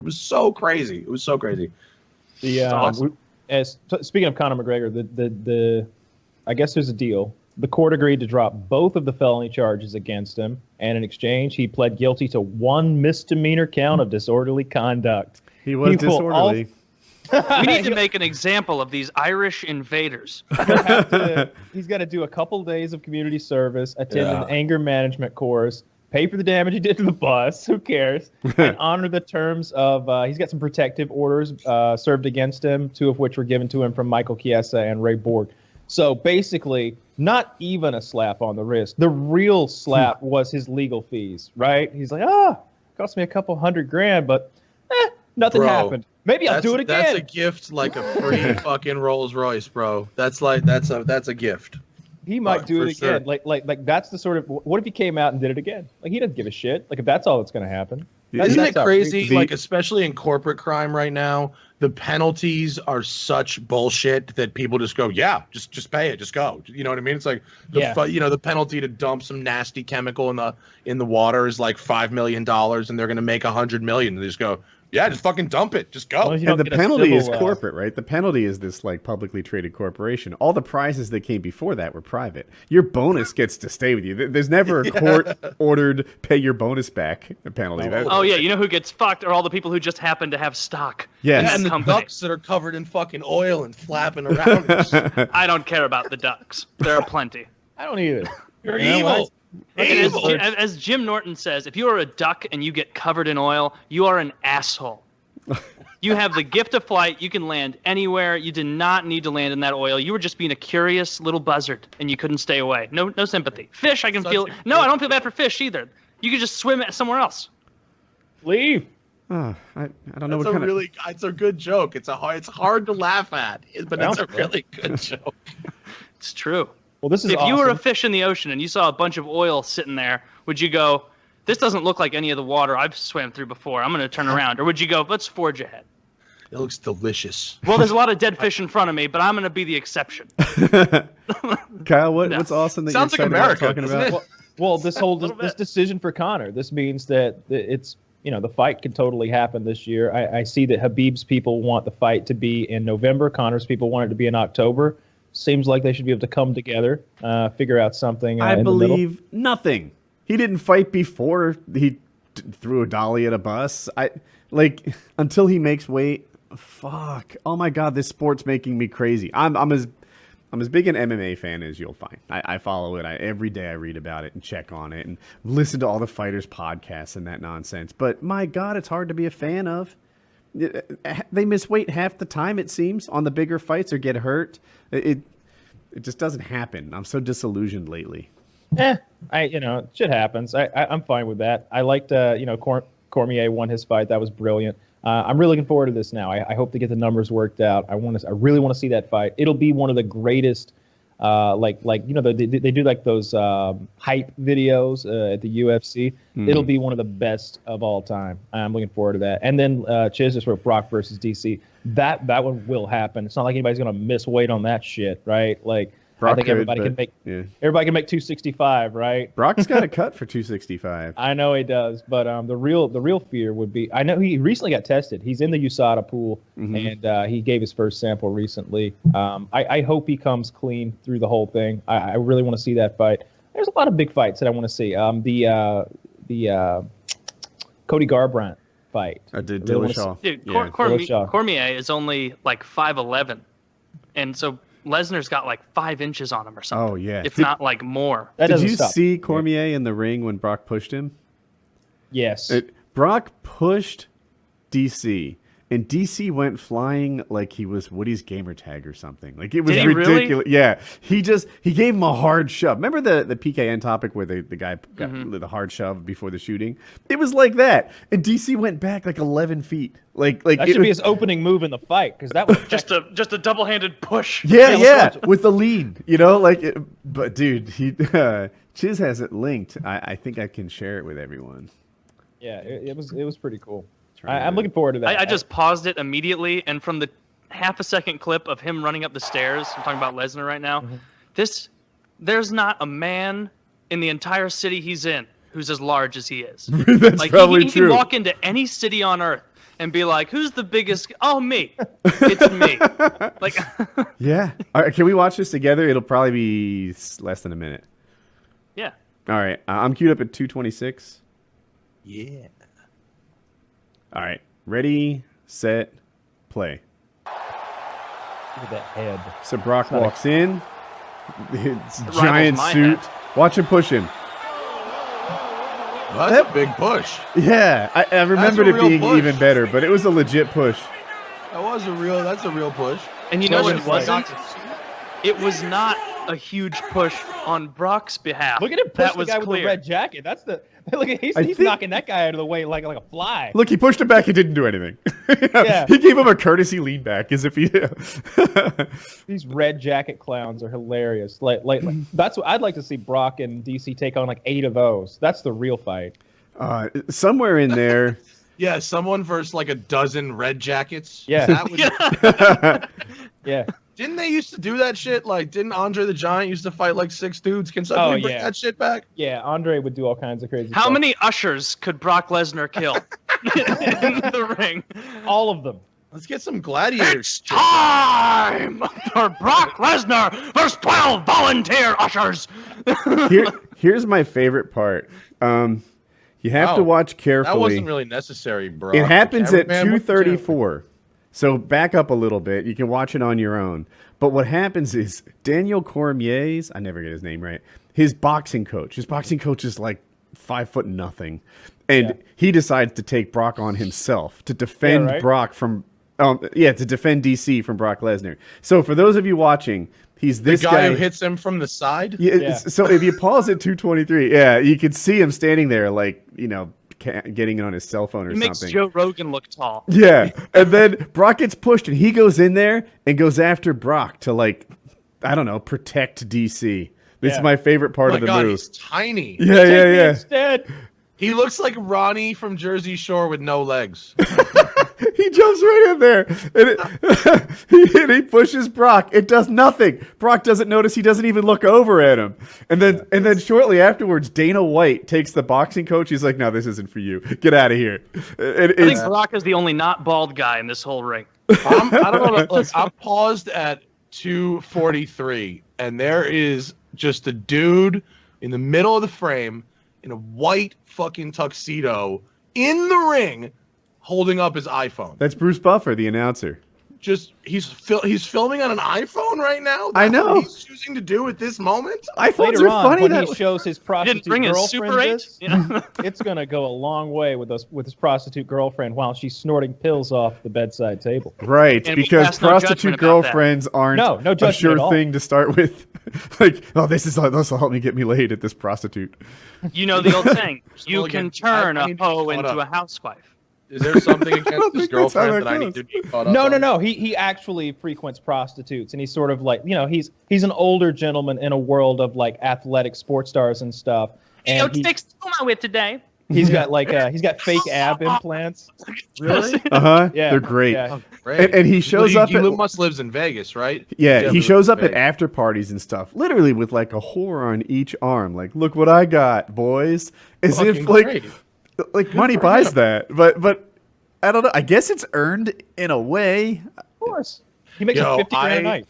It was so crazy. It was so crazy. Awesome. Speaking of Conor McGregor, the I guess there's a deal. The court agreed to drop both of the felony charges against him, and in exchange, he pled guilty to one misdemeanor count of disorderly conduct. He was disorderly. We need to make an example of these Irish invaders. He's got to do a couple days of community service, attend an anger management course, pay for the damage he did to the bus, who cares, and honor the terms of, he's got some protective orders served against him, 2 of which were given to him from Michael Chiesa and Ray Borg. So basically, not even a slap on the wrist. The real slap was his legal fees, right? He's like, it cost me a couple $100,000, but nothing happened. Maybe I'll do it again. That's a gift, like a free fucking Rolls Royce, bro. That's a gift. He might do it again. Sure. Like that's the sort of. What if he came out and did it again? Like, he doesn't give a shit. Like, if that's all that's going to happen. Isn't it crazy? Like, especially in corporate crime right now, the penalties are such bullshit that people just go, yeah, just pay it, just go. You know what I mean? It's like the penalty to dump some nasty chemical in the water is like $5 million, and they're going to make $100 million. And they just go, yeah, just fucking dump it. Just go. And the penalty is corporate, right? The penalty is this like publicly traded corporation. All the prizes that came before that were private. Your bonus gets to stay with you. There's never a court-ordered pay your bonus back penalty. Oh, yeah. You know who gets fucked are all the people who just happen to have stock. Yes. And the ducks that are covered in fucking oil and flapping around. I don't care about the ducks. There are plenty. I don't either. You're evil. As Jim Norton says, if you are a duck and you get covered in oil, you are an asshole. You have the gift of flight. You can land anywhere. You did not need to land in that oil. You were just being a curious little buzzard, and you couldn't stay away. No sympathy. Fish, I can feel. No, I don't feel bad for fish either. You could just swim somewhere else. Leave. I don't know what kind of. It's a good joke. It's hard to laugh at, but it's a really good joke. It's true. Well, this is if awesome. you were a fish in the ocean and you saw a bunch of oil sitting there, would you go, this doesn't look like any of the water I've swam through before, I'm going to turn around? Or would you go, let's forge ahead? It looks delicious. Well, there's a lot of dead fish in front of me, but I'm going to be the exception. Kyle, what's awesome that sounds you're like America, talking about? Well, this decision for Conor, this means that it's, the fight can totally happen this year. I see that Khabib's people want the fight to be in November. Conor's people want it to be in October. Seems like they should be able to come together, figure out something. I believe nothing. He didn't fight before he threw a dolly at a bus. Until he makes weight. Fuck. Oh my God, this sport's making me crazy. I'm as big an MMA fan as you'll find. I follow it. Every day I read about it and check on it and listen to all the fighters' podcasts and that nonsense. But my God, it's hard to be a fan of. They miss weight half the time, it seems, on the bigger fights or get hurt. It just doesn't happen. I'm so disillusioned lately. Shit happens. I'm fine with that. I liked, Cormier won his fight. That was brilliant. I'm really looking forward to this now. I hope to get the numbers worked out. I really want to see that fight. It'll be one of the greatest. They do like those hype videos at the UFC. It'll be one of the best of all time. I'm looking forward to that. And then Chiz just wrote Brock versus DC. That one will happen. It's not like anybody's gonna miss weight on that shit, right? Like, Brock I think everybody can make 265, right? Brock's got a cut for 265. I know he does, but the real fear would be, I know he recently got tested. He's in the USADA pool, and he gave his first sample recently. I hope he comes clean through the whole thing. I really want to see that fight. There's a lot of big fights that I want to see. The Cody Garbrandt fight. Dillashaw. Dude, Cormier is only like 5'11", and so Lesnar's got like 5 inches on him or something. Oh, yeah. If not like more. Did you see Cormier in the ring when Brock pushed him? Yes. Brock pushed DC, and DC went flying like he was Woody's gamer tag or something. Like, it was ridiculous. Really? Yeah. He gave him a hard shove. Remember the PKN topic where the guy got the hard shove before the shooting? It was like that. And DC went back like 11 feet. Like that should be his opening move in the fight, because that was just a double-handed push. Yeah, with the lead, but dude, Chiz has it linked. I think I can share it with everyone. Yeah, it was pretty cool. I'm looking forward to that. I just paused it immediately, and from the half-a-second clip of him running up the stairs, I'm talking about Lesnar right now, there's not a man in the entire city he's in who's as large as he is. That's like probably he true. can walk into any city on earth and be like, "Who's the biggest?" Oh, me. It's me. Like, Yeah. All right, can we watch this together? It'll probably be less than a minute. yeah. All right. I'm queued up at 226. Yeah. All right. Ready, set, play. Look at that head. So Brock not a- walks in. His rivals giant my suit. head. Watch him push him. Well, that's a big push. Yeah. I remembered it real being push. even better, but it was a legit push. That's a real push. And you know what it Especially if I wasn't? got to see it. It was not a huge push on Brock's behalf. Look at him push that the was guy clear. with the red jacket. That's the look at he's think- knocking that guy out of the way like a fly. Look, he pushed him back. He didn't do anything. Yeah. He gave him a courtesy lean back as if he. These red jacket clowns are hilarious. Like that's what I'd like to see Brock and DC take on like 8 of those. That's the real fight. Somewhere in there. Yeah, someone versus like a dozen red jackets. Yeah. That would, Yeah. didn't they used to do that shit? Like, d't Andre the Giant used to fight like 6 dudes? Can somebody bring yeah. that shit back? Yeah, Andre would do all kinds of crazy How stuff. many ushers could Brock Lesnar kill in the ring? All of them. Let's get some gladiators. It's time for Brock Lesnar versus 12 volunteer ushers. Here's my favorite part. You have to Wow. watch carefully. That wasn't really necessary, bro. It happens at Cameraman, what's the camera? 2:34. So back up a little bit. You can watch it on your own. But what happens is Daniel Cormier's, I never get his name right, his boxing coach is like 5'0", and Yeah. he decides to take Brock on himself to defend right? Brock from, to defend DC from Brock Lesnar. So for those of you watching, he's The this guy who hits him from the side? Yeah, Yeah. So if you pause at 2:23, yeah, you can see him standing there, like, getting it on his cell phone or He makes something. Joe Rogan look tall. Yeah, and then Brock gets pushed, and he goes in there and goes after Brock to, like, I don't know, protect DC. This is Yeah. my favorite part Oh my of the God, move. he's tiny. Yeah, Take me yeah. Instead. He looks like Ronnie from Jersey Shore with no legs. He jumps right in there, and he pushes Brock. It does nothing. Brock doesn't notice. He doesn't even look over at him. And then shortly afterwards, Dana White takes the boxing coach. He's like, "No, this isn't for you. Get out of here." I think Brock is the only not bald guy in this whole ring. I don't know. Look, I paused at 2:43, and there is just a dude in the middle of the frame in a white fucking tuxedo in the ring holding up his iPhone. That's Bruce Buffer, the announcer. Just he's filming on an iPhone right now. I That's know. what he's choosing to do at this moment. iPhones Later are on, funny. when That he shows his He prostitute didn't bring his girlfriend Super 8. this, it's gonna go a long way with his prostitute girlfriend while she's snorting pills off the bedside table. Right, And we because pass no prostitute judgment about that. girlfriends aren't No a judgment sure at all. thing to start with. Like, oh, this will help me get me laid at this prostitute. You know the old saying, you Well, can again, turn I a need to be hoe caught into up. a housewife. Is there something don't against his think that's how girlfriend that that I need goes. to be caught up No. on? He actually frequents prostitutes, and he's sort of like, he's an older gentleman in a world of like athletic sports stars and stuff. And Sticks to my with today. he's got fake ab implants. Really? Yeah, They're great. yeah. Great. And he shows up He at- must lives in Vegas, right? Yeah, he shows up at Vegas. after parties and stuff, literally with like a whore on each arm. Like, look what I got, boys. As if Fucking like great. money for buys him. that. But I don't know. I guess it's earned in a way. Of course, he makes Yo, $50,000 a I- night.